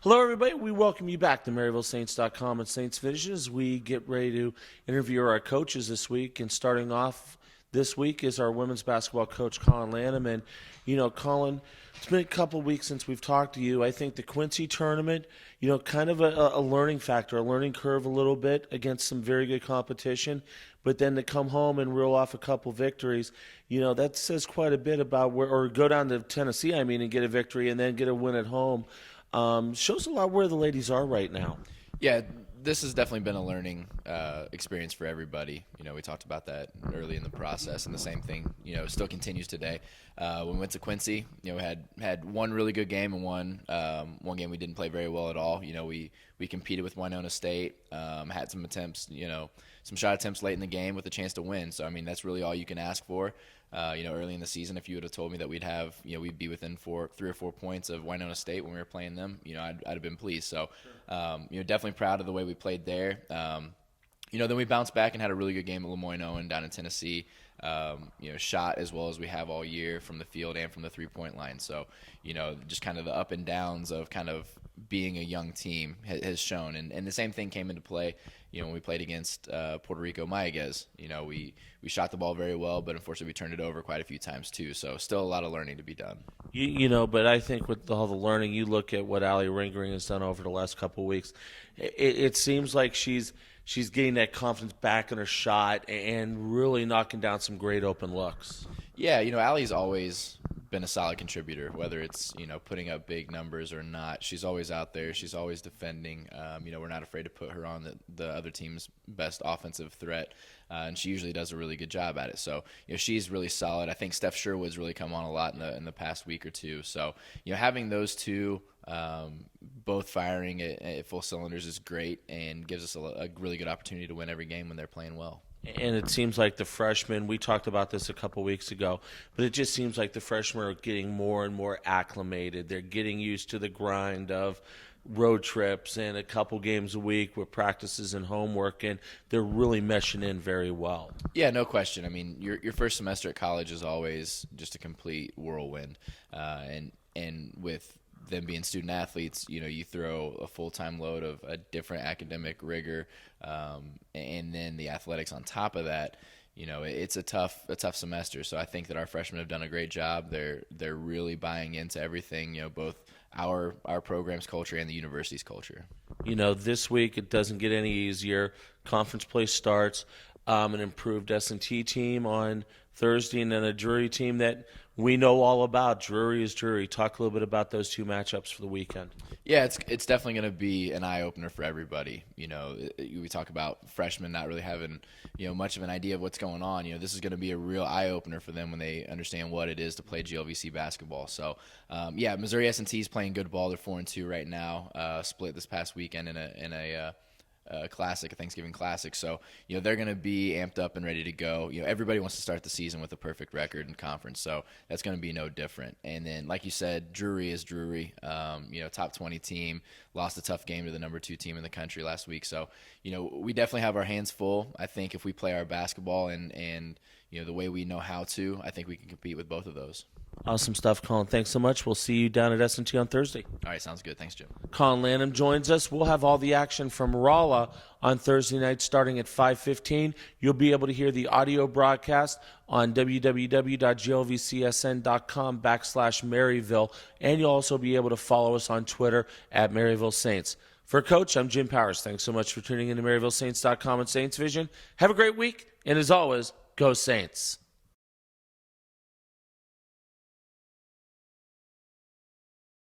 Hello, everybody. We welcome you back to MaryvilleSaints.com and Saints Vision as we get ready to interview our coaches this week. And starting off this week is our women's basketball coach, Collin Lanam. And, Collin, it's been a couple weeks since we've talked to you. I think the Quincy tournament, kind of a learning factor, a learning curve a little bit against some very good competition. But then to come home and reel off a couple victories, that says quite a bit about or go down to Tennessee, and get a victory and then get a win at home. Shows a lot where the ladies are right now. Yeah, this has definitely been a learning experience for everybody. We talked about that early in the process, and the same thing, still continues today. When we went to Quincy, we had one really good game and one game we didn't play very well at all. We competed with Winona State, had some attempts, some shot attempts late in the game with a chance to win. So, that's really all you can ask for. Early in the season, if you would have told me that we'd be within 3 or 4 points of Winona State when we were playing them, I'd have been pleased. So, definitely proud of the way we played there. Then we bounced back and had a really good game at Lemoyne Owen down in Tennessee. Shot as well as we have all year from the field and from the three-point line. So, just kind of the up and downs of kind of being a young team has shown. And the same thing came into play, when we played against Puerto Rico Mayaguez. We shot the ball very well, but unfortunately we turned it over quite a few times too. So still a lot of learning to be done. But I think with all the learning, you look at what Allie Ringering has done over the last couple of weeks, it seems like she's getting that confidence back in her shot and really knocking down some great open looks. Yeah, Allie's always been a solid contributor, whether it's, putting up big numbers or not. She's always out there. She's always defending. We're not afraid to put her on the other team's best offensive threat, and she usually does a really good job at it. So, she's really solid. I think Steph Sherwood's really come on a lot in the past week or two. So, having those two both firing at full cylinders is great and gives us a really good opportunity to win every game when they're playing well. And it seems like the freshmen, we talked about this a couple weeks ago, but it just seems like the freshmen are getting more and more acclimated. They're getting used to the grind of road trips and a couple games a week with practices and homework, and they're really meshing in very well. Yeah, no question. Your first semester at college is always just a complete whirlwind, and with them being student athletes, you throw a full-time load of a different academic rigor, and then the athletics on top of that. It's a tough semester. So I think that our freshmen have done a great job. They're really buying into everything, both our program's culture and the university's culture. This week it doesn't get any easier. Conference play starts. An improved S&T team on Thursday, and then a Drury team that we know all about. Drury is Drury. Talk a little bit about those two matchups for the weekend. Yeah, it's definitely going to be an eye-opener for everybody. We talk about freshmen not really having, much of an idea of what's going on. This is going to be a real eye-opener for them when they understand what it is to play GLVC basketball. So, Missouri S&T is playing good ball. They're 4-2 right now. Split this past weekend in a classic, a Thanksgiving classic. So, they're going to be amped up and ready to go. Everybody wants to start the season with a perfect record in conference, so that's going to be no different. And then, like you said, Drury is Drury. Top 20 team, lost a tough game to the number 2 team in the country last week. So, we definitely have our hands full. I think if we play our basketball and the way we know how to, I think we can compete with both of those. Awesome stuff, Collin. Thanks so much. We'll see you down at S&T on Thursday. All right, sounds good. Thanks, Jim. Collin Lanam joins us. We'll have all the action from Rolla on Thursday night starting at 5:15. You'll be able to hear the audio broadcast on www.glvcsn.com/Maryville, and you'll also be able to follow us on Twitter at Maryville Saints. For Coach, I'm Jim Powers. Thanks so much for tuning in to MaryvilleSaints.com and Saints Vision. Have a great week, and as always, go Saints.